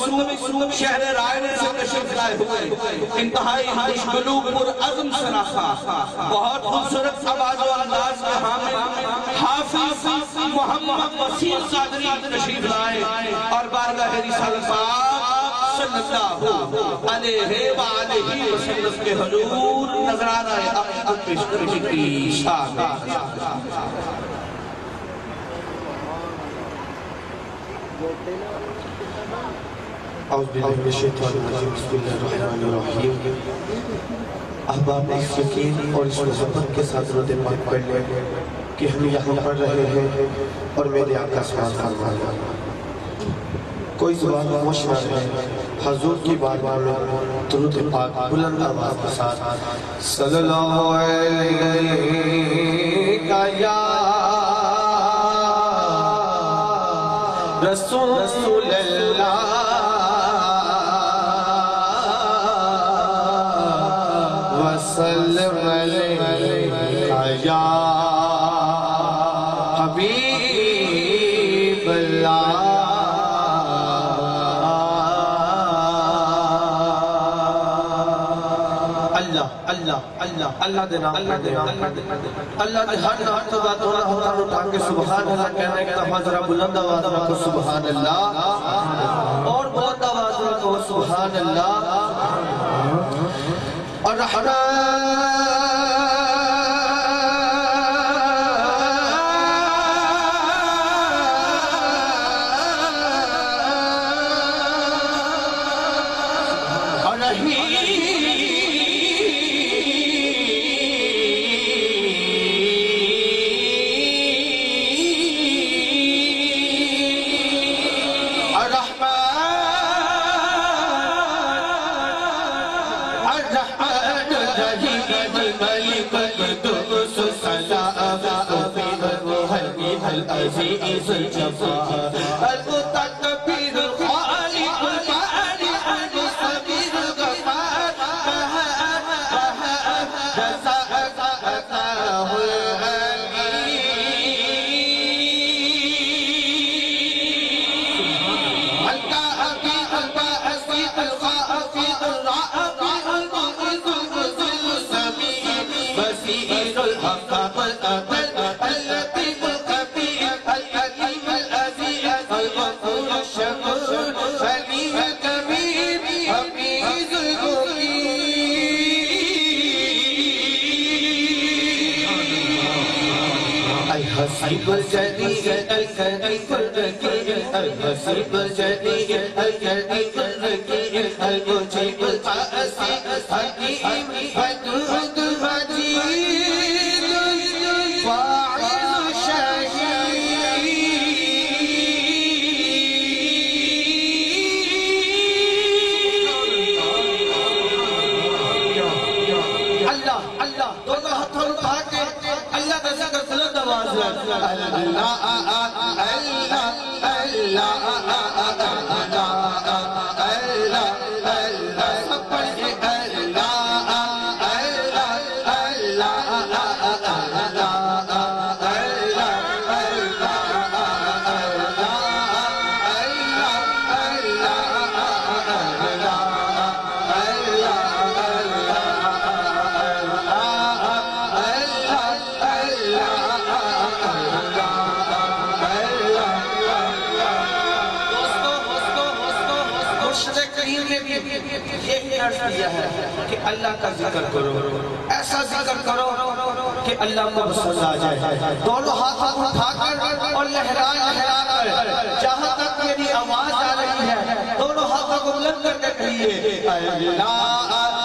ملتمس شہر رائے سے تشریف لائے ہوئے انتہائی خوشگلو پر عظم سراخا بہت خوبصورت آواز و انداز کے حامل حافظ محمد وسیم قادری تشریف لائے اور بارگاہ رسالت پاک صلی اللہ علیہ وآلہ وسلم کے حضور نظرانہ عقیدت پیش کرنے کی شان اعوذ باللہ من الشیطان الرجیم بسم اللہ الرحمن الرحیم احباب اس یقین اور اس مذہبت کے ساتھ درود پاک پڑھ لیں کہ ہم یہاں پڑھ رہے ہیں اور میرے آقا سبحان فرمایا کوئی زبان خاموش نہ رہے حضور کی بارگاہ میں درود پاک بلند آواز کے ساتھ صلی اللہ علیہ یا رسول اللہ وسلم علیہ یا حبیب اللہ اللہ دینا اللہ دے ہر نام تو بات ہونا ہوتا اٹھا کے سبحان اللہ کہنے کا حضرہ بلند آواز رکھو سبحان اللہ اور بلند آواز رکھو سبحان اللہ اور العزيز الجبار المتكبر الخالق البارئ المصور الغفار جزاءه الغني الكافي الباسط الخافي الرافع المعز المذل السميع بصير الحق والأبد اللطيف الحسيب الجليل الكريم الرقيب الحسيب الجليل الكريم الرقيب المجيب القاسي الحكيم ودود مجيد واعظ شهيد اللہ دونوں ہاتھوں اٹھا کے اللہ کا ذکر بلند آواز کہ اللہ کا ذکر کرو ایسا ذکر کرو کہ اللہ کو پسند آ جائے دونوں ہاتھ اٹھا کر اور لہرا کر جہاں تک میری آواز آ رہی ہے دونوں ہاتھوں کو بلند کر کے کہیے اللہ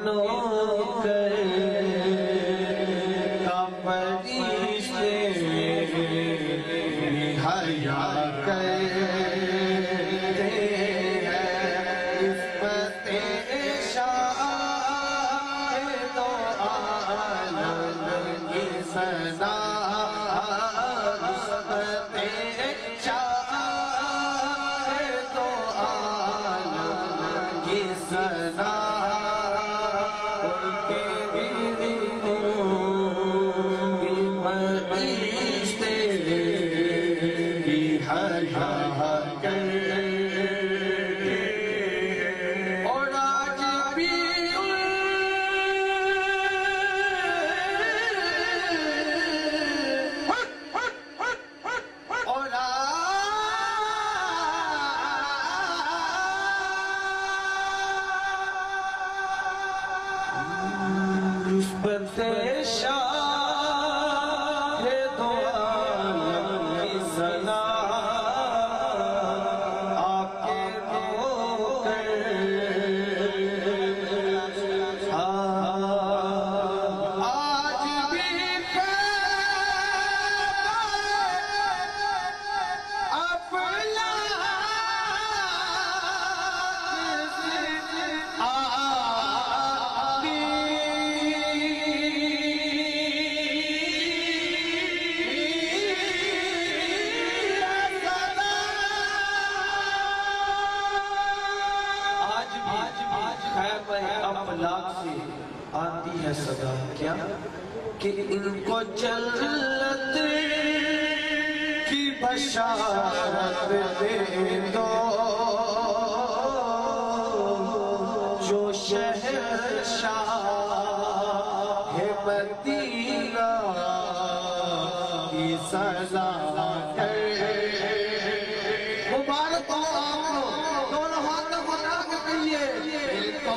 نوکر کا فرشتے حیا کرتے ہیں عصمت شاہ دو عالم کی ثنا عصمت شاہ دو عالم کی ثنا آتی ہے صدا کیا کہ ان کو جنت کی بشارت دے دو جو شہنشاہ مدینہ کی سزا کرے مبارک ہو آپ دونوں ہاتھ بنا کے کہیے ان کو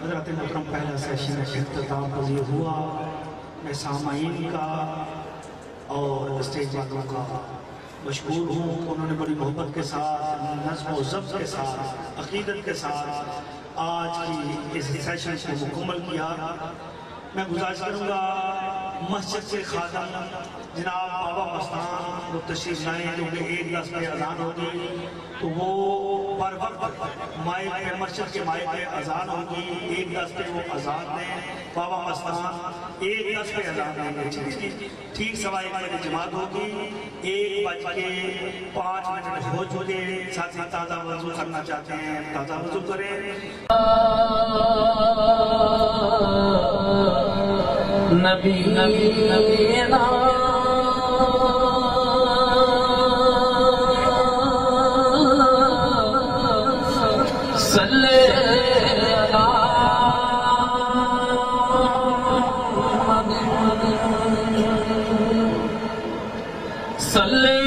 حضرت محترم پہلا سیشن اختتام پذیر ہوا. میں سامعین کا اور اسٹیج والوں کا مشکور ہوں. انہوں نے بڑی محبت کے ساتھ، نظم و ضبط کے ساتھ، عقیدت کے ساتھ آج کی اس سیشن کو مکمل کیا. میں گزارش کروں گا مسجد سے خادم جناب بابا مستان وہ تشریف لائیں کیونکہ 1:10 پہ اذان ہوگی تو وہ بر وقت مائک پہ مسجد کے مائک پہ اذان ہوگی. 1:10 پہ وہ اذان دیں. بابا مستان 1:10 پہ اذان دیں گے. ٹھیک 1:15 بجے جماعت ہوگی. 1:05 ہو چکے. ساتھ ہی تازہ وضو کرنا چاہتے ہیں تازہ وضو کریں. نبی نبینا صلی صلی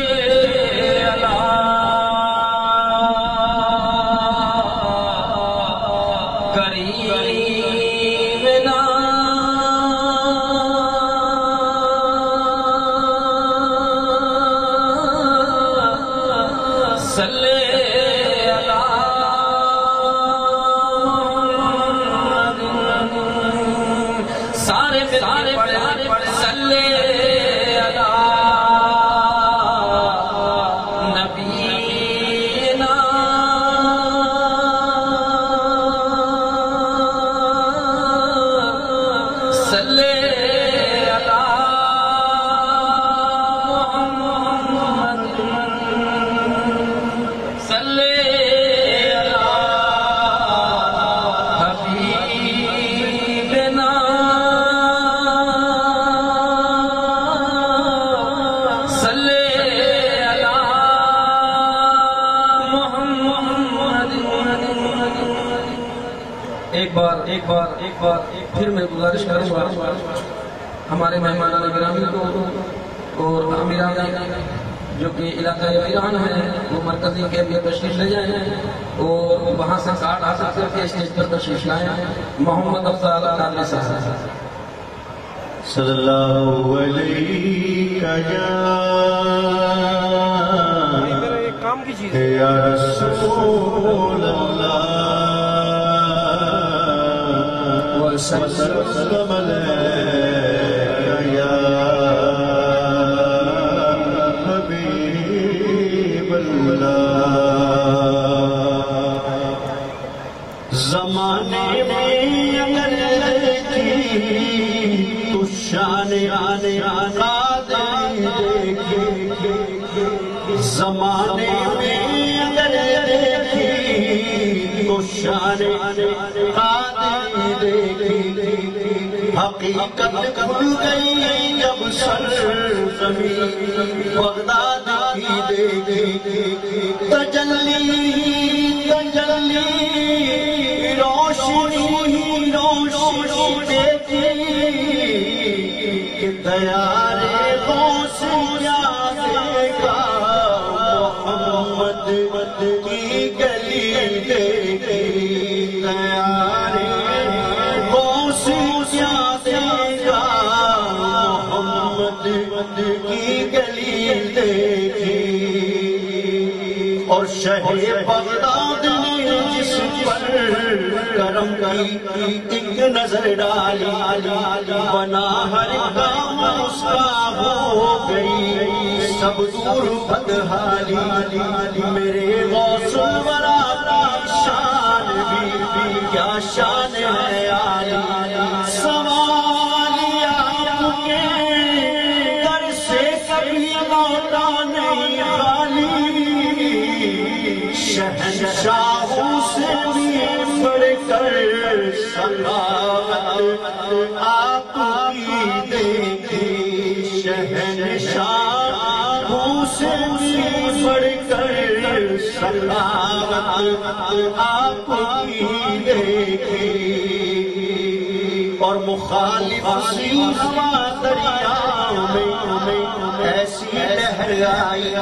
ایک بار پھر میں گزارش کروں گا ہمارے مہمان گرامی کو اور امیران جو کہ علاقہ ایران ہے وہ مرکزی کیمپ میں تشریف لے جائیں اور وہاں سے کارڈ حاصل کر کے اسٹیج پر تشریف لائیں. محمد افضل قادری صاحب. صلی اللہ علیہ یا رسول اللہ وسلم علیہ یا حبیب اللہ. زمانے میں اگر تھی تو شان قادری دیکھے. زمانے میں اگر دیکھی تو شان قادری دیکھی. حقیقت کھل گئی جب سرزمین بغداد کی دیکھی. تجلی روشنی دیکھی کہ دیار غوث کیا دیکھا. محمد کی گلی دیکھی. دیار غوث کیا دیکھا. محمد کی گلی دیکھی. اور شہر بغداد نے جس پر کرم کی ایک نظر ڈالی بنا ہر کام اس کا ہو گئی سب دور بدحالی. میرے غوث الورا کی شان بھی کیا شان ہے عالی. سوال آپ کے در سے کبھی لوٹا نہیں خالی. شہنشاہوں سے بھی بڑھ کر سخاوت آپ کی دیکھی. شہنشاہوں سے بھی بڑھ کر سخاوت آپ کی دیکھی. اور مخالف ہوا دریا میں ایسی لہر آئی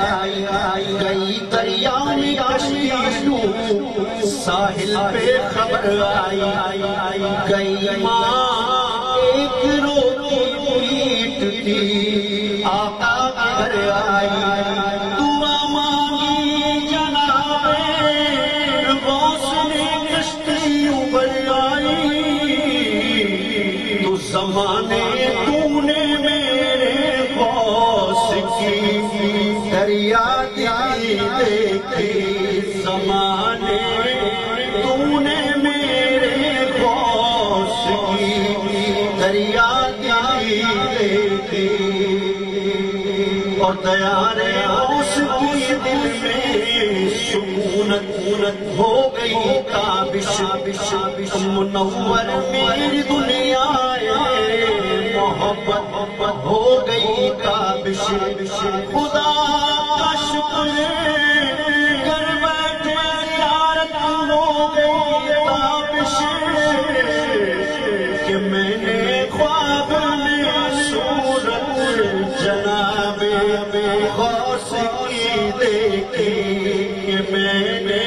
گئی. دریا میں کشتی ساحل پہ خبر آئی گئی. ماں ایک روتی پیٹ تھی آقا گھر آئی. دعا مانگی جناب غوث نے کشتی ابھر آئی. تو زمانے تو نے میرے غوث کی دریا دیکھی. زمانے تو نے میرے غوث کی دریا دیکھی. اور دیار غوث کی دل میں سکونت ہو گئی کابش. منور میری دنیا محبت ہو گئی کابش. خدا کا شکر گھر بیٹھے زیارت ہو گئی کابش. کہ میں نے خواب میں صورت جناب غوث کی دیکھی. کہ میں نے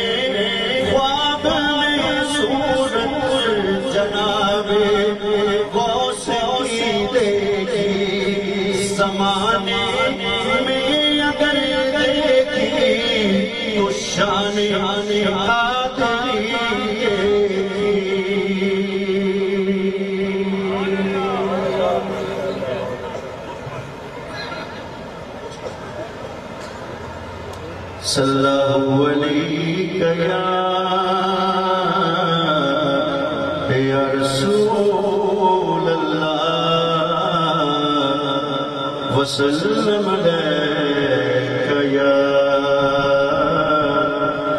خواب میں صورت جناب غوث کی دیکھی. زمانے میں اگر دیکھی تو شان قادری صلی اللہ علیہ یا رسول اللہ وسلم علیہ یا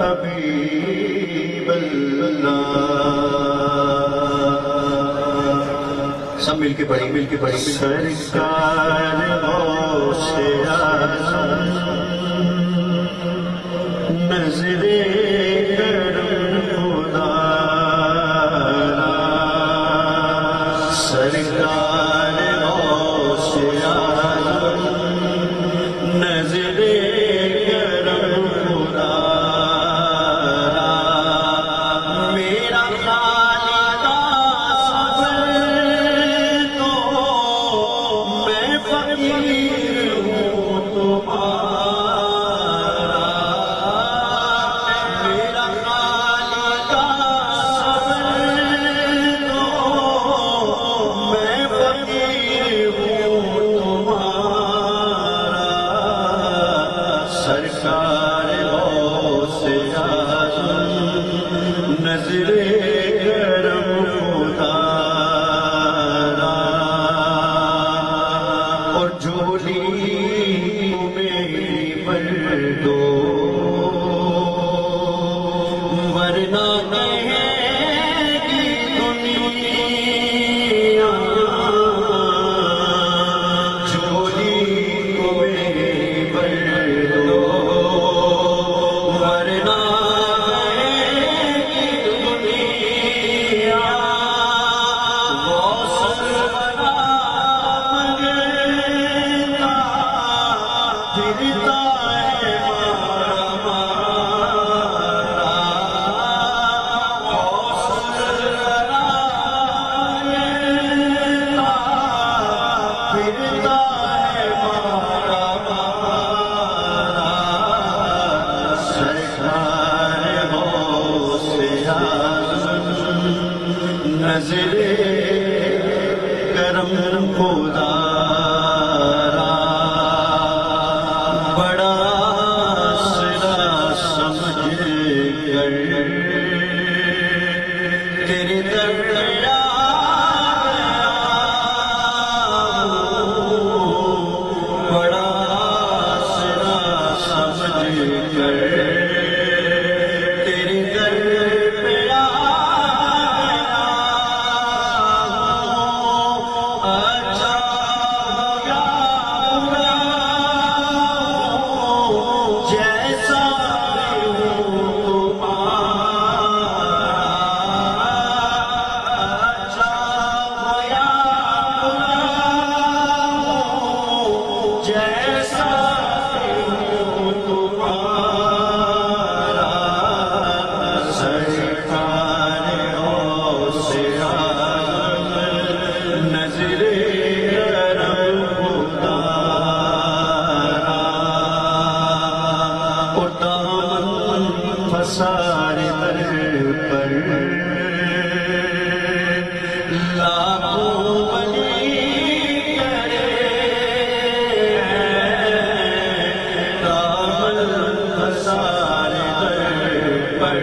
حبیب اللہ. سب مل کے پڑھی. سرکار غوث اعظم نظر کرم خدا سے نظر کرم خدا اور جھولی میری بھر دو ورنہ نظر کرم خدا بڑا سرا سمجھ کر تیرے در بڑا سرا سمجھ کر سارے در پر لاکھوں ولی دامن سارے در پر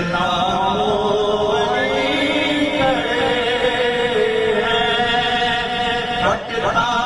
لاکھوں ولی رکھتا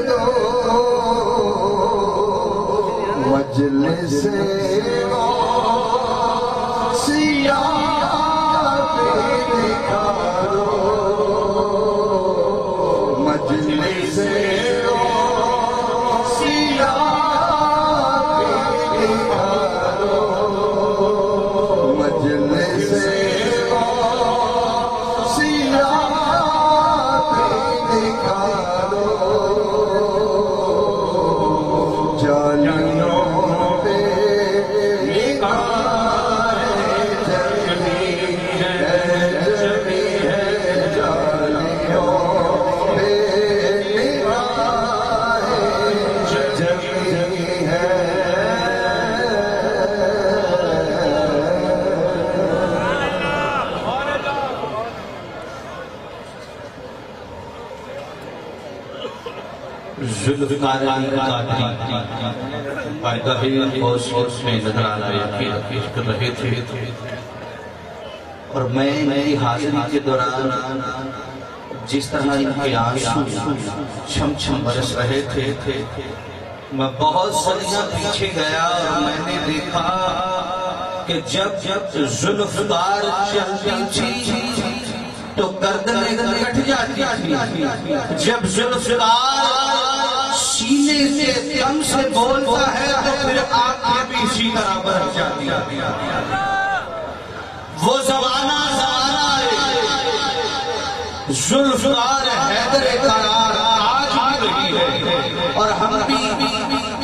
دو مجلس ذوالفقار علی قادری پائیدہ ہی خوشیت میں نظر آلائے عقیدت کر رہے تھے اور میں ان کی حاضری کے دوران جس طرح ان کے آنسو چھم چھم برس رہے تھے میں بہت صدیاں پیچھے گیا اور میں نے دیکھا کہ جب ذوالفقار چلتی تھی تو گردنیں کٹ جاتی تھی، جب ذوالفقار سینے سے دم سے بولتا ہے تو پھر آنکھیں بھی اسی طرح بڑھ جاتی ہیں۔ وہ زمانہ ہے، ذوالفقار حیدر قرار آج بھی رہی ہے اور ہم بھی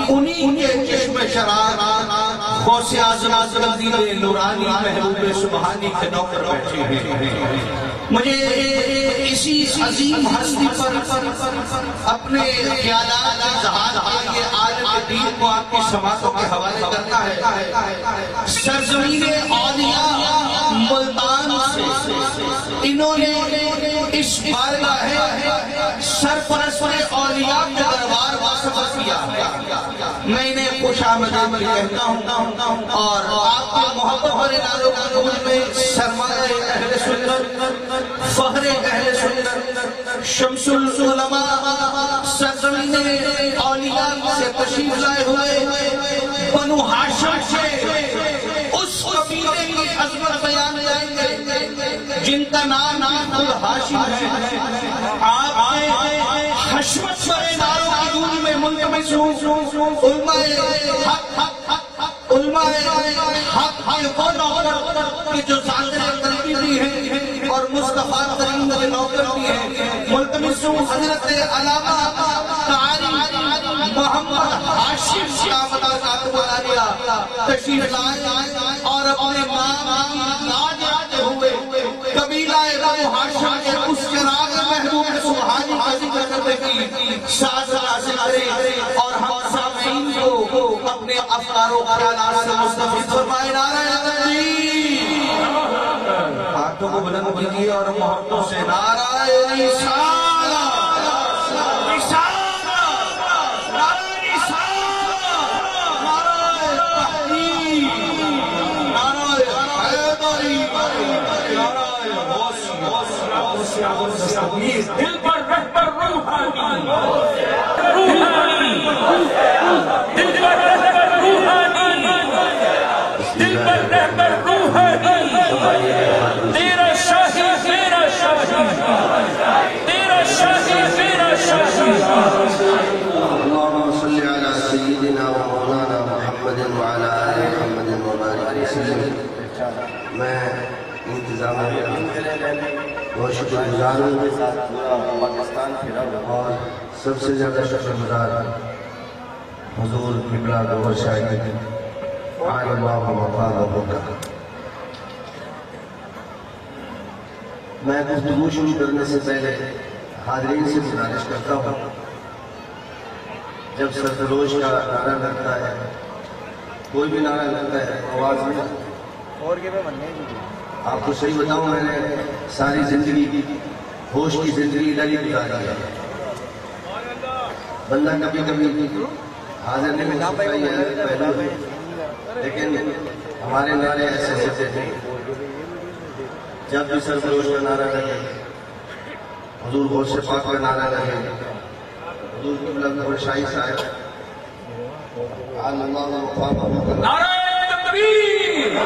انہی کے چشم شرار غوث اعظم قندیل نورانی محبوب سبحانی کے نوکر بیٹھے ہیں۔ مجھے اسی عظیم ہستی پر اپنے خیالات اظہار کے لیے عالم دین کو آپ کی سماعتوں کے حوالے کرنا ہے۔ سرزمین اولیاء ملتان سے انہوں نے اس بارگاہ سرپرست اولیاء کے دربار کا سفر کیا۔ میں انہیں خوش آمدید کہتا ہوں اور آپ کے محبت اور قبول میں سرمایہ اہل سنت، فخر اہل سنت، شمس العلماء، سرزمین اولیاء سے تشریف لائے ہوئے بنو ہاشم سے اس قبیلے کی عظمت بیان کریں گے جن کا نام عبد الہاشم ہے۔ آپ نے حشمت برے ناروں کی دور میں ملتمس علماء حق کے وہ نوکر کہ جو ظاہر قلبی بھی ہیں اور مصطفیٰ کریم کے نوکر بھی ہیں، ملتمس حضرت علامہ قاری محمد ہاشم صاحب تشریف لائے اور اپنے ماں لاج آتے ہوئے قبیلہ بنو ہاشم کے اس چراغ محبوب سبحانی کا ذکر کرنے کی ساز حاصل کریں اور ہم سامعین کو اپنے افکار و خیالات سے مستفید فرمائے۔ نعرہ تکبیر، ہاتھوں کو بلند کیجیے اور محبتوں سے نعرہ رسالہ، رسالہ، نعرہ رسالہ، نعرہ تحقیق، نعرہ حیدری، نعرہ غوثیہ، دل پر رہبر روحانی، روحانی، دل پر رہبر روحانی، دل پر رہبر روحانی، تیرا شاہی تیرا شاہی، تیرا شاہی تیرا شاہی۔ اللهم صل على سيدنا ومولانا محمد وعلى آل محمد وبارك وسلم۔ میں انتظام بہت شکر گزار ہوں اور سب سے زیادہ شکر گزار حضور قبلہ گوھر شاہد عالم اللہ مقام و برکت۔ میں گفتگو شروع کرنے سے پہلے حاضرین سے گزارش کرتا ہوں، جب سرفروش کا نعرہ لگتا ہے، کوئی بھی نعرہ لگتا ہے آواز میں، آپ کو صحیح بتاؤں میں نے ساری زندگی ہوش کی زندگی ڈری گزاری ہے۔ بندہ کبھی کبھی حاضر نہیں ہو سکتا، یہ پہلو ہے، لیکن ہمارے نعرے ایسے ہوتے تھے جب بھی سرفروش کا نعرہ لگے، حضور غوث پاک کا نعرہ لگے، حضور قبلہ کو شاہی صاحب اللہ مقام نعرہ تکبیر،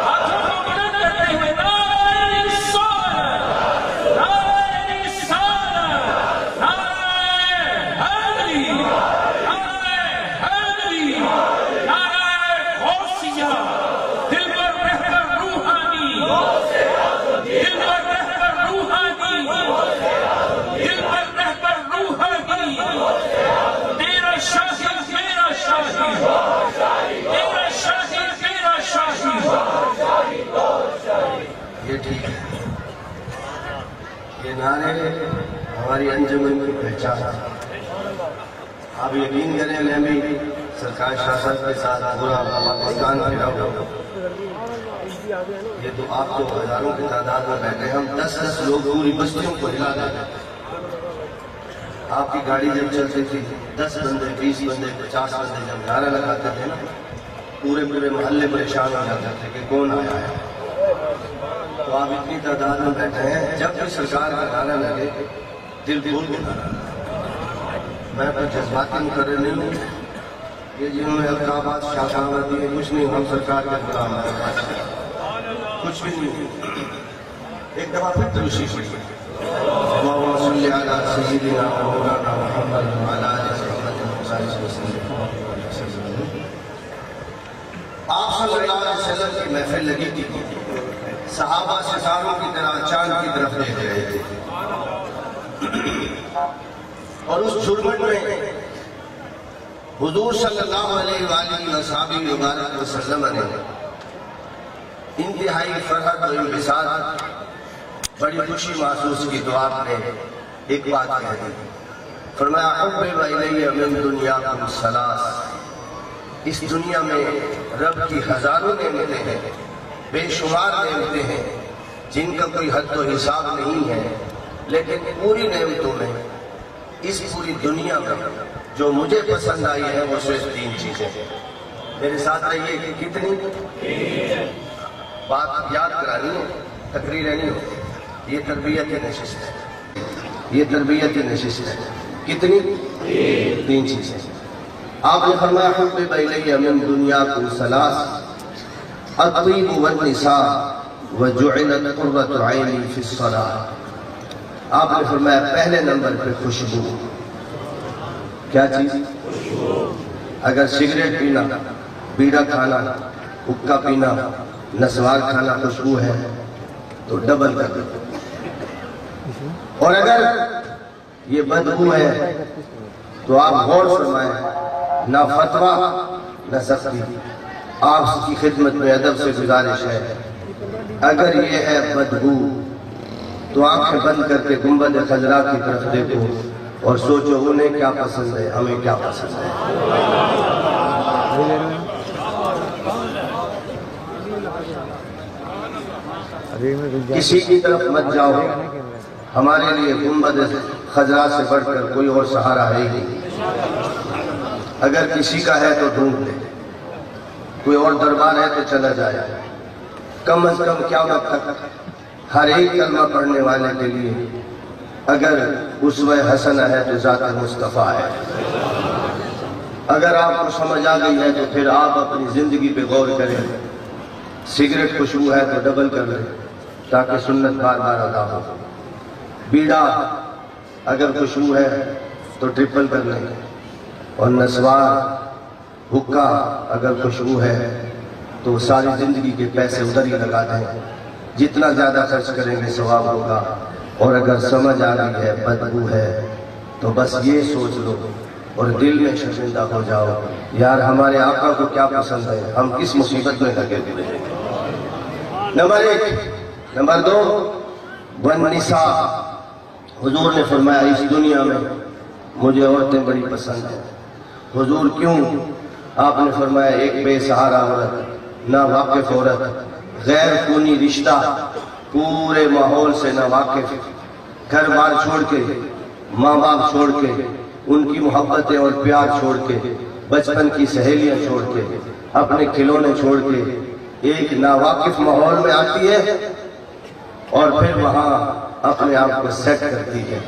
ہاتھوں کو بلند کرتے ہوئے نعرہ رسالت، نعرہ رسالت، نعرہ حیدری، نعرہ حیدری، نعرہ غوثیہ، دل پر رہ کر روحانی، دل پر رہ کر روحانی، دل پر رہ کر روحانی، تیرا شاہی میرا شاہی، تیرا شاہی میرا شاہی۔ یہ ٹھیک ہے، یہ نعرے ہماری انجمن کی پہچان ہے۔ آپ یقین کریں میں بھی سرکار شاہ صاحب کے ساتھ پورا پاکستان پھرا ہوا، یہ تو آپ تو ہزاروں کی تعداد میں بیٹھے، ہم 10 لوگ پوری بستیوں کو ہلا دیتے۔ آپ کی گاڑی جب چلتی تھی 10 بندے 20 بندے 50 بندے جب نعرہ لگاتے تھے نا، پورے محلے پریشان ہو جاتے تھے کہ کون آیا ہے۔ تو آپ اتنی تعداد میں بیٹھے ہیں، جب بھی سرکار کا نعرہ لگے دل بھول کے نعرہ لگے۔ میں پر جذباتی مقرر نہیں ہوں، یہ جنہوں نے القابات شاکاوت دیے کچھ نہیں، ہم سرکار کے غلام ہیں، کچھ بھی نہیں۔ ایک دفعہ پھر تروشی پڑھی، اللہم صلی علی سیدنا مولانا محمد وعلی آلہ محمد وسلم۔ آپ صلی اللہ علیہ وسلم کی محفل لگی تھی، صحابہ ستاروں کی طرح چاند کی طرف دیکھ رہے تھے، اور اس جھرمٹ میں حضور صلی اللہ علیہ وآلہ وصحبہ مبارک وسلم نے انتہائی فرحت و انبساط، بڑی خوشی محسوس کی، تو آپ نے ایک بات کہہ دی، فرمایا حبب الیہ من دنیاکم ثلاث، اس دنیا میں رب کی ہزاروں نعمتیں ہیں، بے شمار نعمتیں ہیں جن کا کوئی حد و حساب نہیں ہے، لیکن پوری نعمتوں میں اس پوری دنیا میں جو مجھے پسند آئی ہے وہ صرف 3 چیزیں ہیں۔ میرے ساتھ رہیے کہ کتنی بات یاد کرانی ہے، تقریر نہیں ہوتی، یہ تربیت نشست ہے، یہ تربیت نشست ہے۔ کتنی؟ 3 چیزیں۔ آپ نے فرمایا حبب الیہ من دنیاکم ثلاث، الطیب والنساء وجعلت قرۃ عینی فی الصلاۃ۔ آپ نے فرمایا پہلے نمبر پہ خوشبو۔ کیا چیز؟ اگر سگریٹ پینا، بیڑا کھانا، حقہ پینا، نسوار کھانا خوشبو ہے تو ڈبل کر دو، اور اگر یہ بدبو ہے تو آپ غور فرمائیں، نہ فتویٰ نہ سختی، آپ کی خدمت میں ادب سے گزارش ہے، اگر یہ ہے بدبو تو آنکھیں بند کر کے گنبد خضرا کی طرف دیکھو اور سوچو انہیں کیا پسند ہے، ہمیں کیا پسند ہے۔ کسی کی طرف مت جاؤ، ہمارے لیے گنبد خضرا سے بڑھ کر کوئی اور سہارا ہے ہی نہیں۔ اگر کسی کا ہے تو ڈھونڈ لے، کوئی اور دربار ہے تو چلا جائے، کم از کم قیامت تک ہر ایک کلمہ پڑھنے والے کے لیے اگر اسوہ حسنہ ہے تو ذات مصطفیٰ ہے۔ اگر آپ کو سمجھ آ گئی ہے تو پھر آپ اپنی زندگی پہ غور کریں، سگریٹ خوشبو ہے تو ڈبل کر لیں تاکہ سنت بار بار ادا ہو، بیڑا اگر خوشبو ہے تو ٹرپل کر لیں، اور نسوار حقہ اگر خوشبو ہے تو ساری زندگی کے پیسے ادھر ہی لگا دیں، جتنا زیادہ خرچ کریں گے ثواب ہوگا۔ اور اگر سمجھ آ رہی ہے بدبو ہے تو بس یہ سوچ لو اور دل میں شرمندہ ہو جاؤ، یار ہمارے آقا کو کیا پسند ہے، ہم کس مصیبت میں لگے ہوئے ہیں۔ نمبر 1۔ نمبر 2، والنساء، حضور نے فرمایا اس دنیا میں مجھے عورتیں بڑی پسند ہیں۔ حضور کیوں؟ آپ نے فرمایا ایک بے سہارا عورت، نا واقف عورت، غیر خونی رشتہ، پورے ماحول سے نا واقف، گھر بار چھوڑ کے، ماں باپ چھوڑ کے، ان کی محبتیں اور پیار چھوڑ کے، بچپن کی سہیلیاں چھوڑ کے، اپنے کھلونے چھوڑ کے ایک ناواقف ماحول میں آتی ہے اور پھر وہاں اپنے آپ کو سیٹ کرتی ہے۔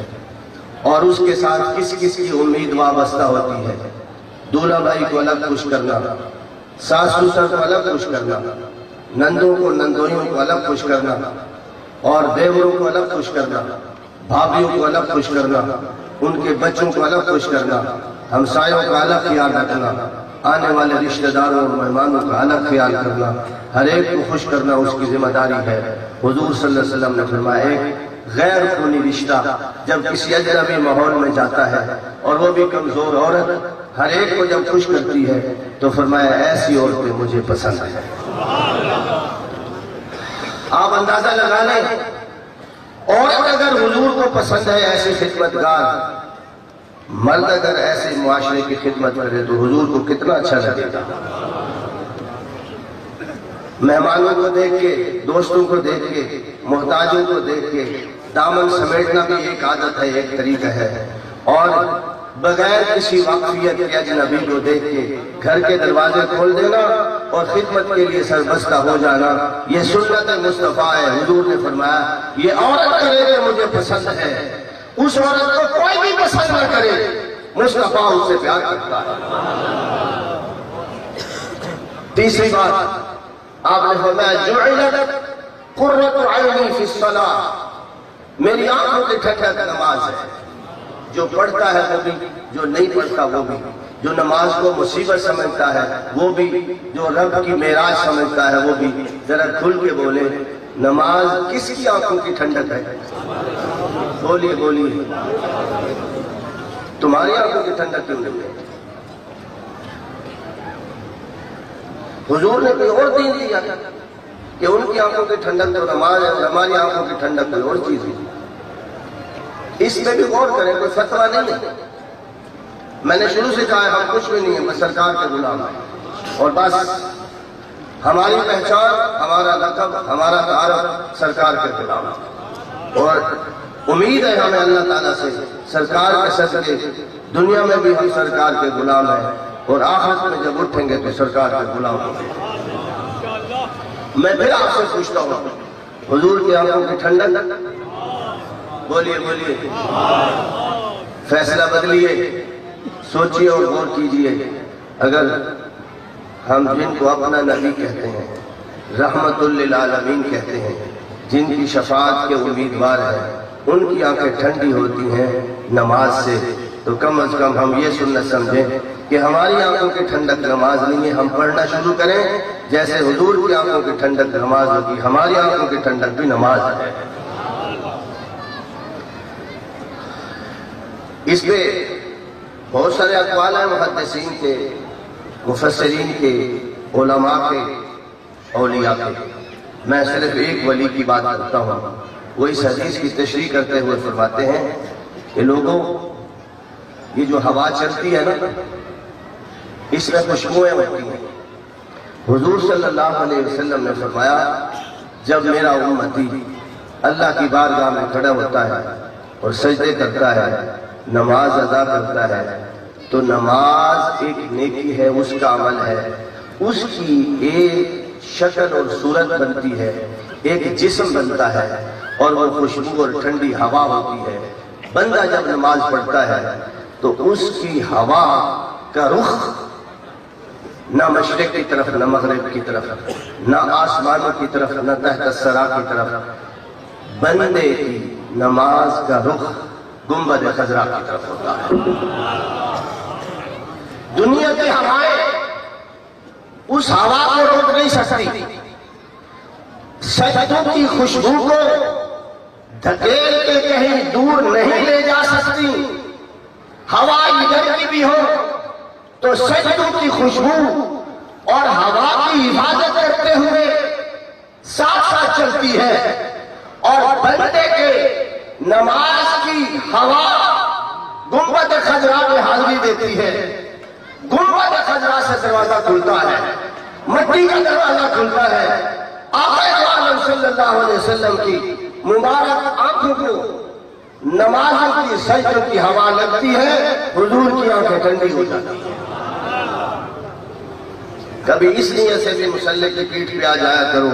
اور اس کے ساتھ کس کس کی امید وابستہ ہوتی ہے. دولہا بھائی کو الگ خوش کرنا، ساس سسر کو الگ خوش کرنا، نندوں کو نندوئیوں کو الگ خوش کرنا، اور دیوروں کو الگ خوش کرنا، بھابھیوں کو الگ خوش کرنا، ان کے بچوں کو الگ خوش کرنا، ہمسایوں کا الگ خیال رکھنا، آنے والے رشتہ داروں اور مہمانوں کا الگ خیال کرنا، ہر ایک کو خوش کرنا اس کی ذمہ داری ہے. حضور صلی اللہ علیہ وسلم نے فرمایا ایک غیر خونی رشتہ جب کسی اجنبی ماحول میں جاتا ہے اور وہ بھی کمزور عورت ہر ایک کو جب خوش کرتی ہے تو فرمایا ایسی عورتیں مجھے پسند ہیں. آپ اندازہ لگا لیں عورت اگر حضور کو پسند ہے ایسی خدمتگار، مرد اگر ایسے معاشرے کی خدمت کرے تو حضور کو کتنا اچھا لگے گا. مہمانوں کو دیکھ کے، دوستوں کو دیکھ کے، محتاجوں کو دیکھ کے دامن سمیٹنا بھی ایک عادت ہے، ایک طریقہ ہے. اور بغیر کسی واقفیت کے اجنبی کو دیکھ کے گھر کے دروازے کھول دینا اور خدمت کے لیے سربستہ ہو جانا، یہ سنت مصطفیٰ ہے. حضور نے فرمایا یہ عورت کرے گا مجھے پسند ہے، اس عورت کو کوئی بھی پسند نہ کرے، مصطفیٰ اس سے پیار کرتا ہے. تیسری بات آپ نے فرمایا جعلت قرۃ عینی فی الصلاۃ، میری آنکھوں کی ٹھنڈک نماز ہے. جو پڑھتا ہے وہ بھی، جو نہیں پڑھتا وہ بھی، جو نماز کو مصیبت سمجھتا ہے وہ بھی، جو رب کی معراج سمجھتا ہے وہ بھی. ذرا کھل کے بولے نماز کس کی آنکھوں کی ٹھنڈک ہے؟ بولیے بولیے، تمہاری آنکھوں کی ٹھنڈک کیوں نہیں ہے؟ حضور نے کوئی اور دین دیا کہ ان کی آنکھوں کی ٹھنڈک تو نماز ہے، ہماری آنکھوں کی ٹھنڈک کوئی اور چیز ہے. اس میں بھی غور کریں، کوئی فتویٰ نہیں ہے. میں نے شروع سے کہا ہے ہم کچھ بھی نہیں ہیں، بس سرکار کے غلام ہیں، اور بس ہماری پہچان، ہمارا لقب، ہمارا تعارف سرکار کے غلام ہے. اور امید ہے ہمیں اللہ تعالیٰ سے سرکار کے صدقے دنیا میں بھی ہم سرکار کے غلام ہیں، اور آخرت میں جب اٹھیں گے تو سرکار کے غلام ہوں گے. میں پھر آپ سے پوچھتا ہوں حضور کی آنکھوں کی ٹھنڈک، بولیے بولیے، فیصلہ بدلیے، سوچیے اور غور کیجیے. اگر ہم جن کو اپنا نبی کہتے ہیں، رحمت للعالمین کہتے ہیں، جن کی شفاعت کے امیدوار ہیں، ان کی آنکھیں ٹھنڈی ہوتی ہیں نماز سے، تو کم از کم ہم یہ سنت سمجھیں کہ ہماری آنکھوں کی ٹھنڈک نماز نہیں ہے. ہم پڑھنا شروع کریں جیسے حضور کی آنکھوں کی ٹھنڈک نماز ہوگی، ہماری آنکھوں کی ٹھنڈک بھی نماز ہے. اس پہ بہت سارے اقوال ہیں محدثین کے، مفسرین کے، علماء کے، اولیاء کے. میں صرف ایک ولی کی بات کرتا ہوں. وہ اس حدیث کی تشریح کرتے ہوئے فرماتے ہیں کہ لوگوں یہ جو ہوا چلتی ہے نا اس میں خوشبوئیں ہوتی ہیں. حضور صلی اللہ علیہ وسلم نے فرمایا جب میرا امتی اللہ کی بارگاہ میں کھڑا ہوتا ہے اور سجدے کرتا ہے، نماز ادا کرتا ہے، تو نماز ایک نیکی ہے، اس کا عمل ہے، اس کی ایک شکل اور صورت بنتی ہے، ایک جسم بنتا ہے، اور وہ خوشبو اور ٹھنڈی ہوا ہوتی ہے. بندہ جب نماز پڑھتا ہے تو اس کی ہوا کا رخ نہ مشرق کی طرف، نہ مغرب کی طرف، نہ آسمانوں کی طرف، نہ تحت الثری کی طرف. بندے کی نماز کا رخ گنبد خضرا کی طرف ہوتا ہے. دنیا کی ہوائیں اس ہوا کو روک نہیں سکتی، سجدوں کی خوشبو کو دھکیل کے کہیں دور نہیں لے جا سکتی. ہوا ادھر کی بھی ہو تو سجدوں کی خوشبو اور ہوا کی حفاظت کرتے ہوئے ساتھ ساتھ چلتی ہے. اور بندے کے نماز کی ہوا گنبد خضرا میں حاضری دیتی ہے. گنبد خضرا سے دروازہ کھلتا ہے، مٹی کا دروازہ کھلتا ہے. آقا عالم صلی اللہ علیہ وسلم کی مبارک آنکھوں کو نمازوں کی سجدوں کی ہوا لگتی ہے، حضور کی آنکھیں ٹھنڈی ہو جاتی ہیں. کبھی اس نیت سے بھی مصلی کی پیٹھ پہ آ جایا کرو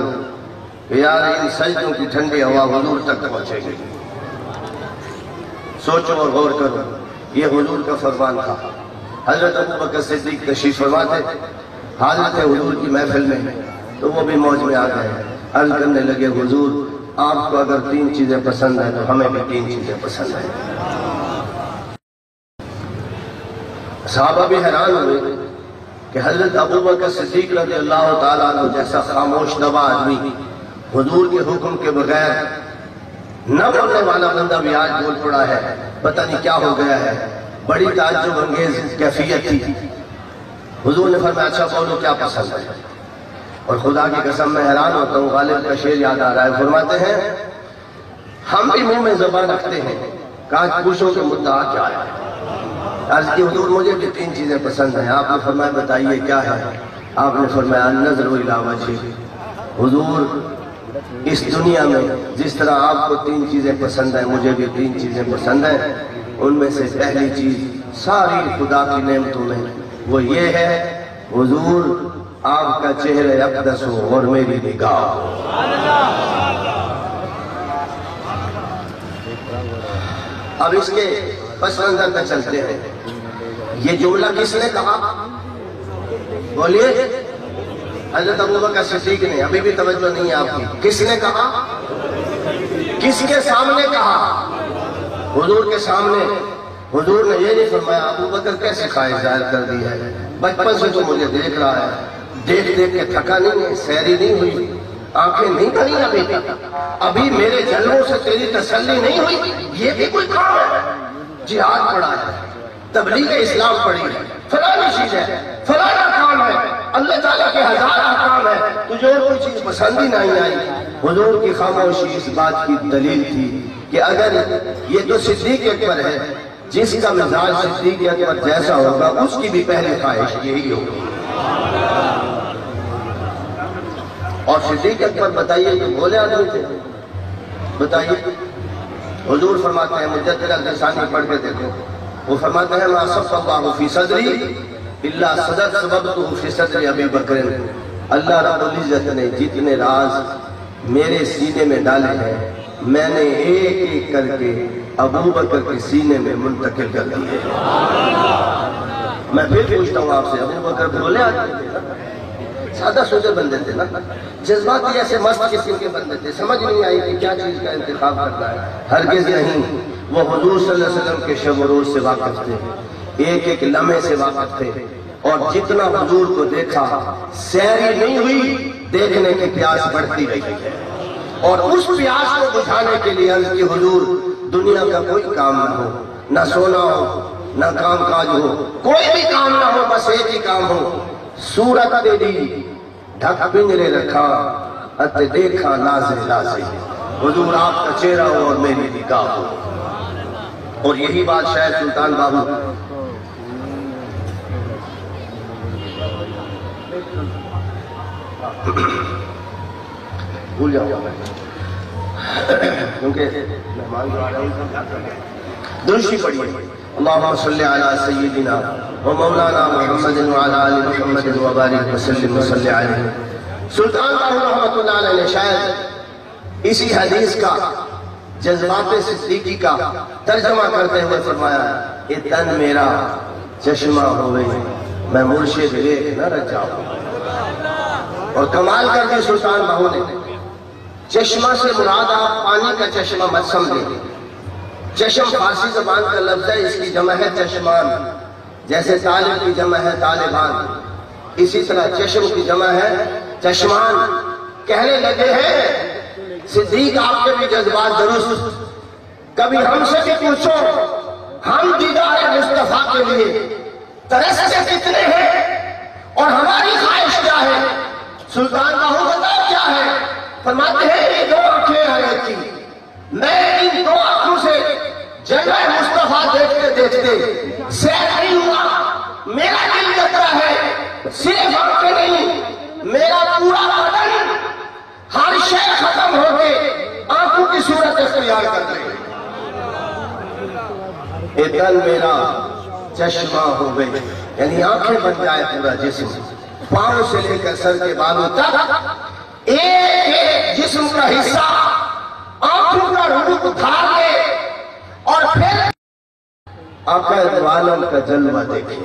کہ یار ان سجدوں کی ٹھنڈی ہوا حضور تک پہنچے گی. سوچو اور غور کرو، یہ حضور کا فرمان تھا۔ حضرت ابو بکر صدیق تشریف فرما تھے، حاضر تھے حضور کی محفل میں، تو وہ بھی موج میں آ گئے، عرض کرنے لگے حضور آپ کو اگر 3 چیزیں پسند ہیں تو ہمیں بھی 3 چیزیں پسند ہیں۔ صحابہ بھی حیران ہوئے کہ حضرت ابو بکر صدیق رضی اللہ تعالیٰ عنہ جیسا خاموش نوا آدمی حضور کے حکم کے بغیر نہ بولنے والا بندہ بھی آج بول پڑا ہے، پتہ نہیں کیا ہو گیا ہے، بڑی تعجب انگیز کیفیت تھی۔ حضور نے فرمایا اچھا بولو کیا پسند ہے؟ اور خدا کی قسم میں حیران ہوتا ہوں، غالب کا شعر یاد آ رہا ہے، فرماتے ہیں ہم بھی منہ میں زبان رکھتے ہیں، کہا پوچھو کہ مدعا کیا ہے؟ عرض کی حضور مجھے بھی 3 چیزیں پسند ہیں۔ آپ نے فرمایا بتائیے کیا ہے؟ آپ نے فرمایا نظر الی وجہ۔ حضور اس دنیا میں جس طرح آپ کو 3 چیزیں پسند ہیں مجھے بھی 3 چیزیں پسند ہیں، ان میں سے پہلی چیز ساری خدا کی نعمتوں میں وہ یہ ہے حضور آپ کا چہرہ اقدس ہو اور میری نگاہ ہو۔ اب اس کے پس منظر میں چلتے ہیں، یہ جملہ کس نے کہا؟ بولیے حضرت ابو بکر صدیق نے، ابھی بھی توجہ نہیں ہے آپ کی، کس نے کہا؟ کس کے سامنے کہا؟ حضور کے سامنے۔ حضور نے یہ نہیں فرمایا ابو بکر کیسے خواہش ظاہر کر دی ہے، بچپن سے تو مجھے دیکھ رہا ہے، دیکھ دیکھ کے تھکا نہیں ہے، سیری نہیں ہوئی، آنکھیں نہیں بھری ابھی میرے جلووں سے تیری تسلی نہیں ہوئی، یہ بھی کوئی کام ہے؟ جہاد پڑھا ہے، تبلیغ اسلام پڑھی ہے، فلاں چیز ہے، فلاں کام ہے، اللہ تعالیٰ کے 1000 احکام ہے، تجھے اور کوئی چیز پسند ہی نہیں آئی۔ حضور کی خاموشی اس بات کی دلیل تھی کہ اگر یہ تو صدیق اکبر ہے، جس کا مزاج صدیق اکبر جیسا ہوگا اس کی بھی پہلی خواہش یہی ہوگی۔ اور صدیق اکبر بتائیے کہ بولے آدمی تھے، بتائیے۔ حضور فرماتے ہیں مجدد الدرسانی پڑھ کے دیکھو، وہ فرماتے ہیں ما صف اللہ فی صدری الا صدق سببتہ فی صدر ابی بکر۔ اللہ رب العزت نے جتنے راز میرے سینے میں ڈالے ہیں میں نے ایک ایک کر کے ابو بکر کے سینے میں منتقل کر دیے۔ میں پھر پوچھتا ہوں آپ سے، ابو بکر بھولے آدمی تھے نا، سادہ سودے بندے تھے نا، جذباتی ایسے مست قسم کے بندے تھے، سمجھ نہیں آئی کہ کیا چیز کا انتخاب کرنا ہے، ہرگز نہیں۔ وہ حضور صلی اللہ علیہ وسلم کے شب و روز سے واقف تھے، ایک ایک لمحے سے واقف تھے، اور جتنا حضور کو دیکھا سیری نہیں ہوئی، دیکھنے کی پیاس بڑھتی رہی ہے، اور اس پیاس کو بجھانے کے لیے عرض کی حضور دنیا کا کوئی کام نہ ہو، نہ سونا ہو، نہ کام کاج ہو، کوئی بھی کام نہ ہو، بس ایک ہی کام ہو، صورت تیری ڈھک پنجرے رکھا ات دیکھا نازے نازے، حضور آپ کا چہرہ ہو اور میری نگاہ ہو۔ اور یہی بات شاید سلطان بابو بھول جاؤں گا کیونکہ مہمان جو آ رہے ہیں درشی پڑھیے، اللہم صلی علی سیدنا و مولانا محمد وعلی آل محمد وبارک وسلم وصلی علیہ۔ سلطان بابو رحمۃ اللہ علیہ نے شاید اسی حدیث کا جذبات صدیقی کا ترجمہ کرتے ہوئے فرمایا اے تن میرا چشمہ ہوئے میں مرشد دیکھ نہ رہ جاؤں۔ اور کمال کر دی سلطان بہو نے، چشمہ سے مراد آپ پانی کا چشمہ مت سمجھیں، چشم فارسی زبان کا لفظ ہے، اس کی جمع ہے چشمان، جیسے طالب کی جمع ہے طالبان، اسی طرح چشم کی جمع ہے چشمان۔ کہنے لگے ہیں صدیق آپ کے بھی جذبات درست، کبھی ہم سے بھی پوچھو ہم دیدار مصطفیٰ کے لیے ترستے کتنے ہیں اور ہماری خواہش کیا ہے؟ سلطان بہو بتاؤ کیا ہے؟ فرماتے ہیں یہ 2 آنکھیں ہیں تھی، میں ان 2 آنکھوں سے جگہ مصطفیٰ دیکھتے دیکھتے سیر نہیں ہوا، میرا دل جترا ہے، صرف آنکھیں نہیں میرا پورا بدن ہر شے ختم ہو کے آنکھوں کی صورت اختیار کر رہے ہیں۔ اے تن میرا چشمہ ہو گئی، یعنی آنکھیں بن جائے پورا جسم، پاؤں سے لے کر سر کے بالوں تک ایک جسم کا حصہ آنکھوں کا رخ دھار لے اور پھر آقا دو عالم کا جلوہ دیکھے،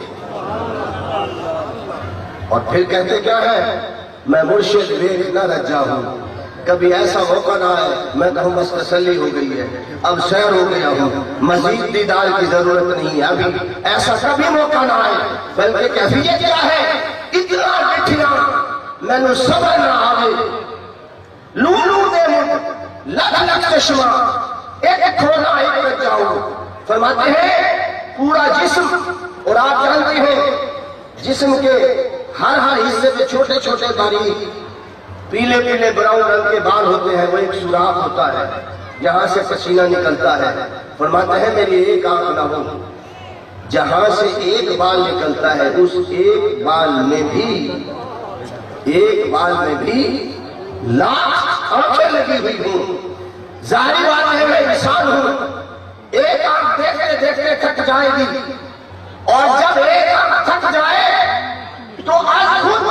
اور پھر کہتے کیا ہے؟ میں مرشد دیکھ نہ رجا ہوں، کبھی ایسا موقع نہ آئے میں کہوں بس تسلی ہو گئی ہے، اب سیر ہو گیا ہوں، مزید دیدار کی ضرورت نہیں ہے، ابھی ایسا کبھی موقع نہ آئے، بلکہ کیفیت کیا ہے؟ اتنا مٹھیا میں نے صبر نہ آئے، لولو دے مجھ لگ لگ چشمہ ایک کھونا ایک رکھ جاؤں۔ فرماتے ہیں پورا جسم، اور آپ جانتے ہیں جسم کے ہر حصے میں چھوٹے چھوٹے باریک پیلے پیلے براؤن رنگ کے بال ہوتے ہیں، وہ ایک سوراخ ہوتا ہے جہاں سے پسینہ نکلتا ہے۔ فرماتے ہیں میری ایک آنکھ نہ ہو، جہاں سے ایک بال نکلتا ہے اس ایک بال میں بھی لاکھ آنکھیں لگی ہوئی ہوں۔ ظاہری بات ہے میں انسان ہوں، ایک آنکھ دیکھتے دیکھتے تھک جائے گی، اور جب ایک آنکھ تھک جائے تو آج خود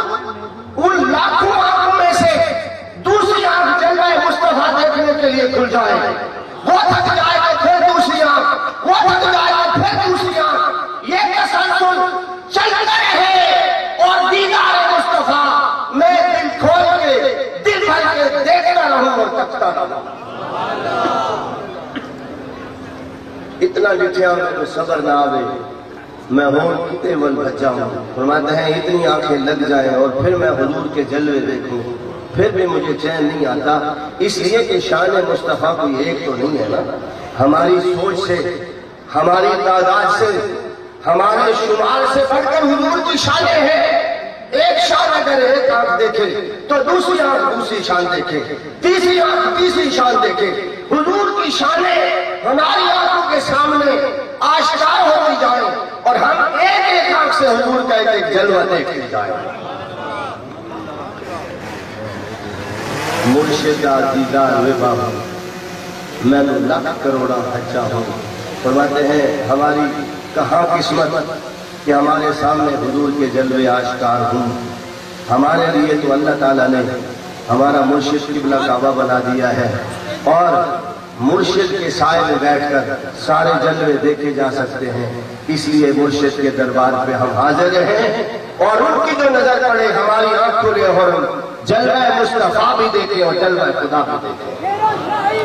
ان لاکھوں آنکھوں میں سے دوسری آنکھ جلوہ مصطفیٰ دیکھنے کے لیے کھل جائے، وہ تھک جائے تو پھر دوسری آنکھ، وہ تھک جائے تو پھر دوسری آنکھ، یہ تسلسل چلتے ہیں، اور دیدار مصطفیٰ میں دل کھول کے دل بھر کے دیکھتا رہوں اور تکتا رہوں۔ اتنا لٹھیا میں تو صبر نہ آوے، میں ہون کتے ول بچا ہوں۔ فرماتے ہیں اتنی آنکھیں لگ جائیں اور پھر میں حضور کے جلوے دیکھوں، پھر بھی مجھے چین نہیں آتا، اس لیے کہ شان مصطفیٰ کوئی ایک تو نہیں ہے نا، ہماری سوچ سے، ہماری تعداد سے، ہمارے شمار سے بڑھ کر حضور کی شانیں ہیں۔ ایک شان اگر ایک آنکھ دیکھے تو دوسری آنکھ دوسری شان دیکھے، تیسری آنکھ تیسری شان دیکھے۔ حضور کی شانیں ہماری آنکھوں کے سامنے آشکار ہوتی جائیں، اور ہم ایک ایک آنکھ سے حضور کا ایک جلوہ دیکھتے جائیں۔ مرشدہ دیدار ہوئے بابا میں تو لاکھ کروڑا بچہ ہوں۔ فرماتے ہیں ہماری کہاں قسمت کہ ہمارے سامنے حضور کے جلوے آشکار ہوں۔ ہمارے لیے تو اللہ تعالیٰ نے ہمارا مرشد قبلہ کعبہ بنا دیا ہے، اور مرشد کے سائے میں بیٹھ کر سارے جلوے دیکھے جا سکتے ہیں، اس لیے مرشد کے دربار پہ ہم حاضر ہیں، اور ان کی جو نظر پڑے ہماری آنکھ کھلے اور جلوہ مصطفیٰ بھی دیکھیں اور جلوہ خدا بھی دیکھیں۔ میرا شاہی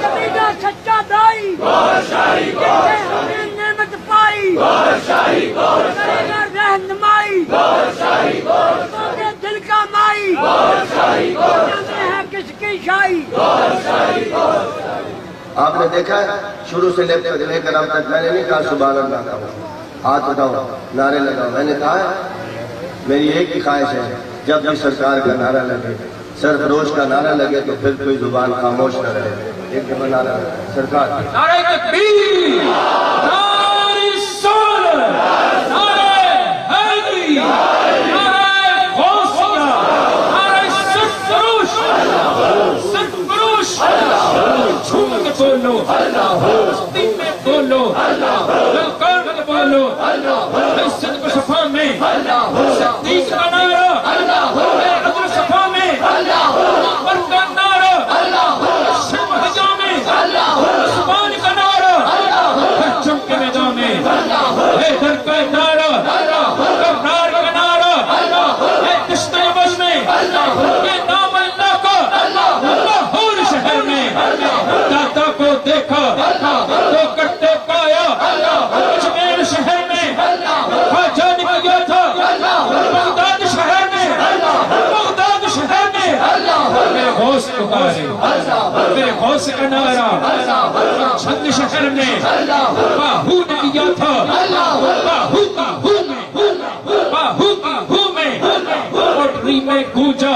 کبیرہ سچا دائی، ہمیں نعمت پائی، کریگا رہنمائی، تمہیں دل کا مائی، جانے ہے کس کی شاہی۔ آپ نے دیکھا ہے شروع سے لے کر اب تک میں نے نہیں کہا سبحان اللہ کا ہاتھ اٹھاؤ نعرے لگاؤ، میں نے کہا ہے میری ایک ہی خواہش ہے جب بھی سرکار کا نعرہ لگے، سرفروش کا نعرہ لگے تو پھر کوئی زبان خاموش نہ رہے۔ ایک دفعہ نعرہ سرکار نعرہ تکبیر، نعرہ رسالت، نعرہ حیدری، نعرہ غوثیہ، نعرہ سرفروش، سرفروش، جھوم کے بولو، دن میں بولو، للکار میں بولو، عزت کو صفا میں، صدیق کا نعرہ، عدل صفا میں، عمر کا نعرہ، شہجہ میں، عثمان کا نعرہ، پرچم کے میدان میں، حیدر کا نعرہ، کرنار کا نعرہ، دشت عبد میں، یہ نام اللہ کا لاہور شہر میں، داتا کو دیکھا تو کرتے پایا، اجمیر شہر میں خواجہ نے کیا تھا، بغداد شہر میں، بغداد شہر میں، میرے غوث پکارے، میرے غوث کا نعرہ، چھند شہر میں باہو نے کیا تھا، باہو کی ہو میں، باہو کی ہو میں، اوٹری میں گونجا،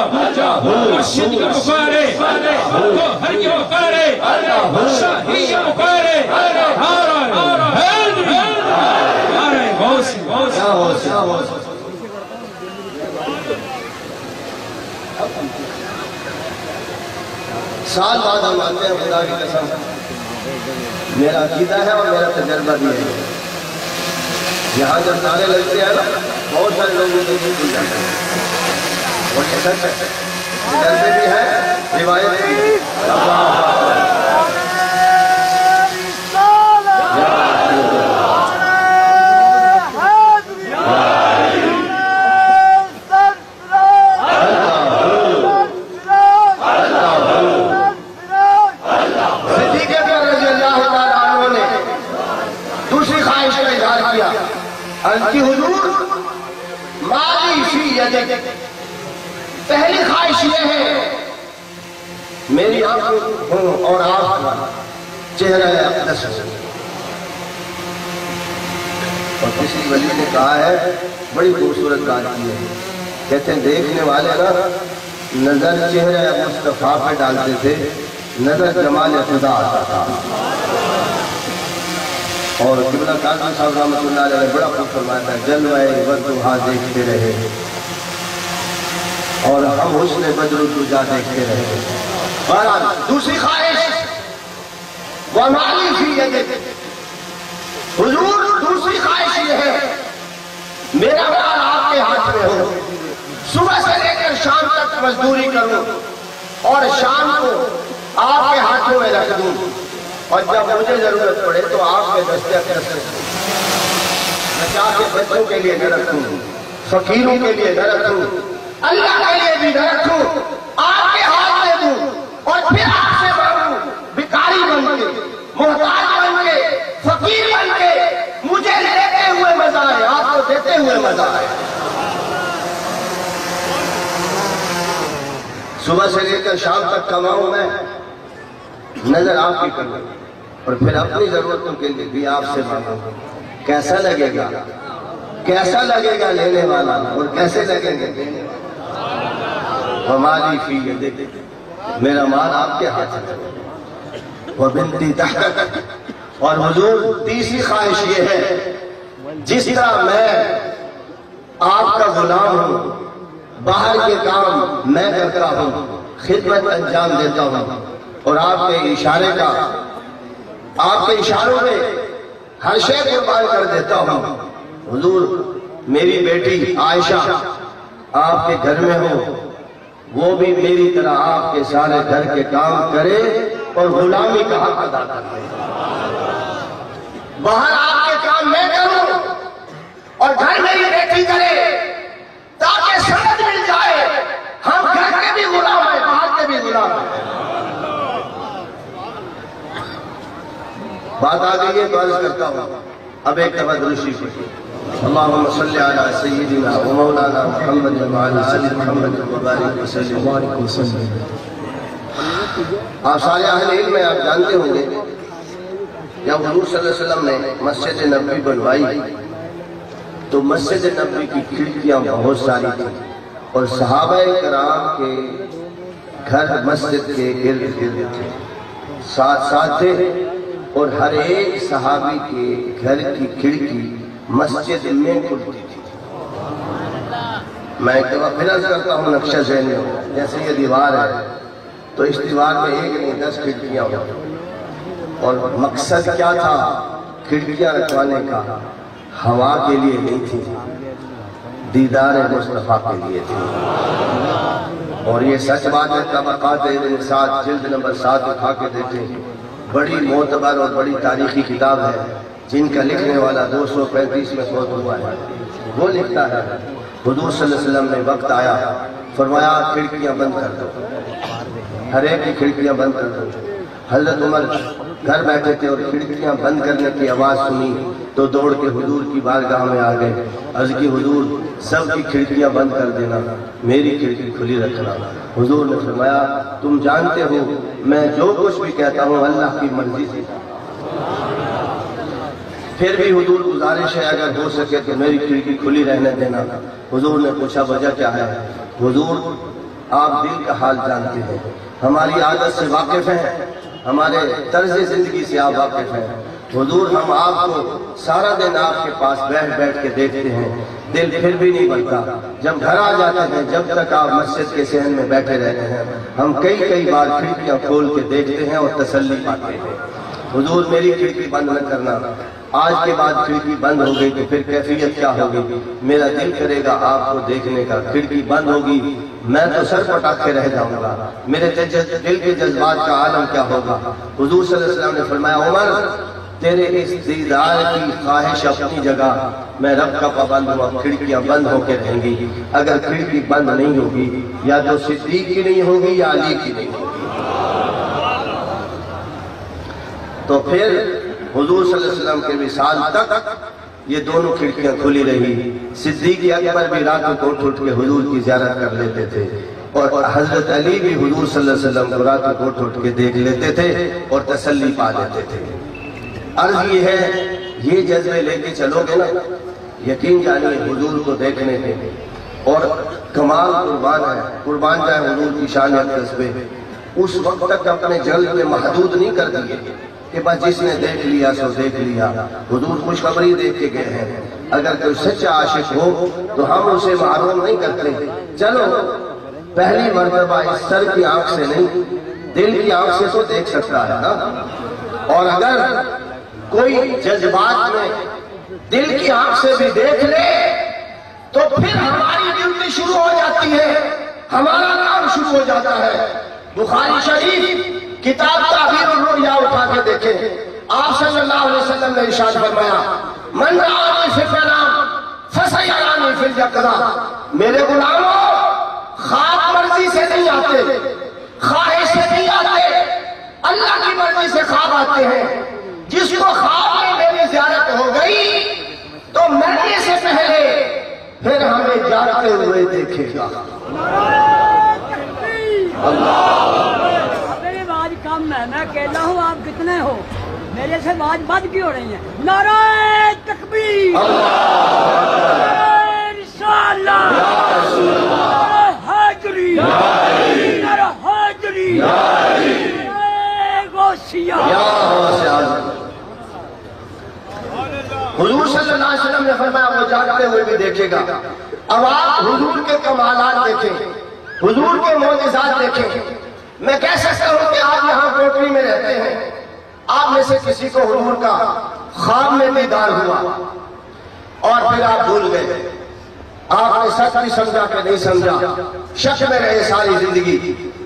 مرشد کے پکارے، گوہر کے پکارے، شاہی کے پکارے، نعرہ حیدری، نعرہ غوث، سال بعد ہم آتے ہیں، خدا کی قسم میرا عقیدہ ہے اور میرا تجربہ بھی ہے، یہاں جب نعرے لگتے ہیں نا بہت سارے لوگوں کو بھول جاتے ہیں، اور یہ سچ ہے، تجربے بھی ہے، روایت بھی ہے۔ خواہش کا اظہار کیا کہ حضور مالی فی یدک، پہلی خواہش یہ ہے میری آنکھوں ہوں اور آپ کا چہرہ اقدس ہو۔ اور کسی ولی نے کہا ہے بڑی خوبصورت بات کی ہے، کہتے ہیں دیکھنے والے نا نظر چہرہ مصطفیٰ پہ ڈالتے تھے، نظر جمال خدا آتا تھا۔ اور قبلہ قاسم صاحب رحمۃ اللہ علیہ نے بڑا خوب فرمایا تھا، جلوہ بدرہا دیکھتے رہے اور ہم حسن بدر الدجا دیکھتے رہے۔ بہرحال دوسری خواہش وَمَالِي فِي يَدِكَ، حضور دوسری خواہش یہ ہے میرا مال آپ کے ہاتھ میں ہو، صبح سے لے کر شام تک مزدوری کروں اور شام کو آپ کے ہاتھوں میں رکھ دوں، اور جب مجھے ضرورت پڑے تو آپ کے دستے اقدس بچا کے بچوں کے لیے نہ رکھوں، فقیروں کے لیے نہ رکھوں، اللہ کے لیے بھی نہ رکھوں، آپ کے ہاتھ میں دوں اور پھر آپ سے مانگوں، بھکاری بن کے، محتاج بن کے، فقیر بن کے، مجھے لیتے ہوئے مزہ آئے، آپ کو دیتے ہوئے مزہ آئے۔ صبح سے لے کر شام تک کماؤں میں، نظر آپ کی کروں، اور پھر اپنی ضرورتوں کے لیے بھی آپ سے مانگوں۔ کیسا لگے گا، کیسا لگے گا لینے والا، اور کیسے لگے گا دینے والا؟ وَمَالِي فِي يَدِكَ، میرا مال آپ کے ہاتھ میں، وَبِنْتِي تَحْتَكَ، اور حضور تیسری خواہش یہ ہے جس طرح میں آپ کا غلام ہوں، باہر کے کام میں کرتا ہوں، خدمت انجام دیتا ہوں، اور آپ کے اشارے کا، آپ کے اشاروں میں ہر شے قربان کر دیتا ہوں۔ حضور میری بیٹی عائشہ آپ کے گھر میں ہو، وہ بھی میری طرح آپ کے سارے گھر کے کام کرے اور غلامی کا حق ادا کرے۔ باہر آپ کے کام میں کروں اور گھر میری بیٹی کرے، تاکہ سند مل جائے ہم گھر کے بھی غلام ہیں، باہر کے بھی غلام ہیں۔ بات آ گئی ہے تو عرض کرتا ہوں، اب ایک دفعہ درود شریف پڑھیے، اللہم صلی علی سیدنا و مولانا محمد وعلی آل محمد وبارک وسلم۔ آپ سارے اہل علم میں آپ جانتے ہوں گے جب حضور صلی اللہ علیہ وسلم نے مسجد نبوی بنوائی تو مسجد نبوی کی کھڑکیاں بہت ساری تھیں، اور صحابہ کرام کے گھر مسجد کے ارد گرد تھے، ساتھ ساتھ تھے، اور ہر ایک صحابی کے گھر کی کھڑکی مسجد میں کھلتی تھی۔ میں ایک دفعہ پھر عرض کرتا ہوں نقشہ ذہن میں ہو، جیسے یہ دیوار ہے تو اس دیوار میں ایک نہیں 10 کھڑکیاں ہوتی، اور مقصد کیا تھا کھڑکیاں رکھوانے کا؟ ہوا کے لیے نہیں تھی، دیدار مصطفیٰ کے لیے تھی۔ اور یہ سچ بات ہے، طبقات ابن سعد جلد نمبر 7 اٹھا کے دیکھیں، بڑی معتبر اور بڑی تاریخی کتاب ہے، جن کا لکھنے والا 235 میں فوت ہوا ہے۔ وہ لکھتا ہے حضور صلی اللہ علیہ وسلم نے وقت آیا، فرمایا کھڑکیاں بند کر دو، ہر ایک کی کھڑکیاں بند کر دو۔ حضرت عمر گھر بیٹھے تھے اور کھڑکیاں بند کرنے کی آواز سنی تو دوڑ کے حضور کی بارگاہ میں آ گئے، عرض کی حضور سب کی کھڑکیاں بند کر دینا، میری کھڑکی کھلی رکھنا۔ حضور نے فرمایا تم جانتے ہو میں جو کچھ بھی کہتا ہوں اللہ کی مرضی سے، پھر بھی حضور گزارش ہے اگر ہو سکے تو میری کھڑکی کھلی رہنے دینا۔ حضور نے پوچھا وجہ کیا ہے؟ حضور آپ دل کا حال جانتے ہیں، ہماری عادت سے واقف ہیں، ہمارے طرز زندگی سے آپ واقف ہیں۔ حضور ہم آپ کو سارا دن آپ کے پاس بیٹھ بیٹھ کے دیکھتے ہیں، دل پھر بھی نہیں بنتا، جب گھر آ جاتے ہیں جب تک آپ مسجد کے صحن میں بیٹھے رہتے ہیں ہم کئی بار کھڑکیاں کھول کے دیکھتے ہیں اور تسلی پاتے ہیں۔ حضور میری کھڑکی بند نہ کرنا، آج کے بعد کھڑکی بند ہو گئی تو پھر کیفیت کیا ہوگی؟ میرا دل کرے گا آپ کو دیکھنے کا، کھڑکی بند ہوگی میں تو سر پٹا کے رہ جاؤں گا، میرے دل کے جذبات کا عالم کیا ہوگا؟ حضور صلی اللہ علیہ وسلم نے فرمایا عمر تیرے اس دیدار کی خواہش اپنی جگہ، میں رب کا پابند ہوں، کھڑکیاں بند ہو کے رہیں گی۔ اگر کھڑکی بند نہیں ہوگی یا تو صدیق کی نہیں ہوگی یا علی کی نہیں ہوگی۔ تو پھر حضور صلی اللہ علیہ وسلم کے وصال تک یہ دونوں کھڑکیاں کھلی رہی۔ صدیق اکبر بھی راتوں کو اٹھ کے حضور کی زیارت کر لیتے تھے، اور حضرت علی بھی حضور صلی اللہ علیہ وسلم کو راتوں کو اٹھ کے دیکھ لیتے تھے اور تسلی پا لیتے تھے۔ عرض یہ ہے، یہ جذبے لے کے چلو گے نا، یقین جانیے حضور کو دیکھنے کے اور کمال قربان ہے، قربان جائے حضور کی شان اقدس پہ۔ اس وقت تک اپنے جلد میں محدود نہیں کر دیے کہ بس جس نے دیکھ لیا سو دیکھ لیا۔ حضور خوشخبری دیکھ کے گئے ہیں، اگر کوئی سچا عاشق ہو تو ہم اسے محروم نہیں کرتے۔ چلو پہلی مرتبہ اس سر کی آنکھ سے نہیں، دل کی آنکھ سے تو دیکھ سکتا ہے نا، اور اگر کوئی جذبات میں دل کی آنکھ سے بھی دیکھ لے تو پھر ہماری ڈیوٹی شروع ہو جاتی ہے، ہمارا کام شروع ہو جاتا ہے۔ بخاری شریف کتاب تعبیر الرؤیا اٹھا کے دیکھیں، آپ صلی اللہ علیہ وسلم نے ارشاد فرمایا، من رآنی فی المنام فسیرانی فی الیقظہ۔ میرے غلاموں، خواب مرضی سے نہیں آتے، خواہش سے نہیں آتے، اللہ کی مرضی سے خواب آتے ہیں۔ جس کو خواب میں میری زیارت ہو گئی تو مرنے سے پہلے پھر ہمیں جاتے ہوئے دیکھے گا۔ میری آواز کم ہے، میں اکیلا ہوں، آپ کتنے ہو؟ میرے سے آواز بد کی ہو رہی ہے؟ نعرہ تکبیر، انشاءاللہ، نعرہ حیدری، نعرہ حیدری، نعرہ غوثیہ۔ حضور صلی اللہ علیہ وسلم نے فرمایا وہ جاگتے ہوئے بھی دیکھے گا۔ اب آپ حضور کے کمالات دیکھیں، حضور کے معجزات دیکھیں۔ میں کہہ سکتا ہوں کہ آپ یہاں کوٹری میں رہتے ہیں، آپ میں سے کسی کو حضور کا خواب میں دیدار ہوا اور پھر آپ بھول گئے، آپ نے سچ بھی سمجھا کہ نہیں سمجھا، شک میں رہے ساری زندگی۔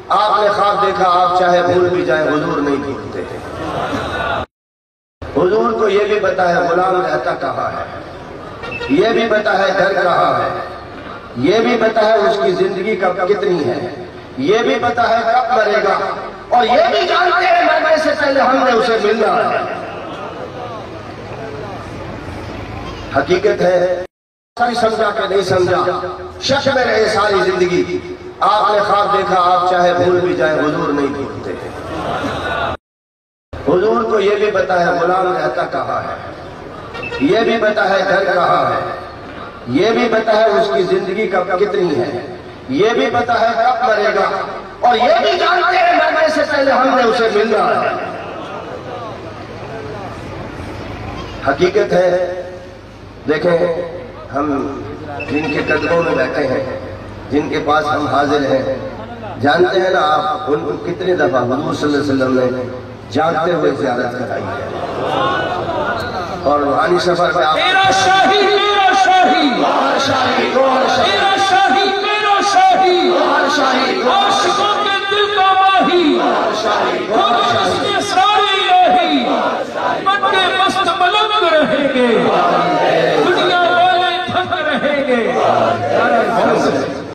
آپ نے خواب دیکھا، آپ چاہے بھول بھی جائیں حضور نہیں بھولتے۔ حضور کو یہ بھی پتا ہے غلام رہتا کہاں ہے، یہ بھی پتا ہے گھر کہاں ہے، یہ بھی پتا ہے اس کی زندگی کب کتنی ہے، یہ بھی پتا ہے کب مرے گا، اور یہ بھی جانتے ہیں مرنے سے پہلے ہم نے اسے ملنا ہے۔ حقیقت ہے سمجھا کہ نہیں سمجھا، شک میں رہے ساری زندگی۔ آپ نے خواب دیکھا، آپ چاہے بھول بھی جائیں حضور نہیں بھولتے۔ حضور کو یہ بھی پتا ہے غلام رہتا کہاں ہے، یہ بھی پتا ہے گھر کہاں ہے، یہ بھی پتا ہے اس کی زندگی کب کتنی ہے، یہ بھی پتا ہے کب مرے گا، اور یہ بھی جانتے ہیں مرنے سے پہلے ہم نے اسے ملنا ہے۔ حقیقت ہے، دیکھیں ہم جن کے قدموں میں بیٹھے ہیں، جن کے پاس ہم حاضر ہیں، جانتے ہیں نا آپ ان کو کتنی دفعہ حضور صلی اللہ علیہ وسلم نے جانتے ہوئے زیارت کرائی ہے، اور روحانی سفر میں آپ میرا شاہی، میرا شاہی، گوہر شاہی، گوہر شاہی، میرا شاہی، میرا شاہی، گوہر شاہی، عاشقوں کے دل کا ماہی، گوہر شاہی، گوہر ہم شاہی، اس کے ساری رہی، من کے مست ملنگ رہیں گے۔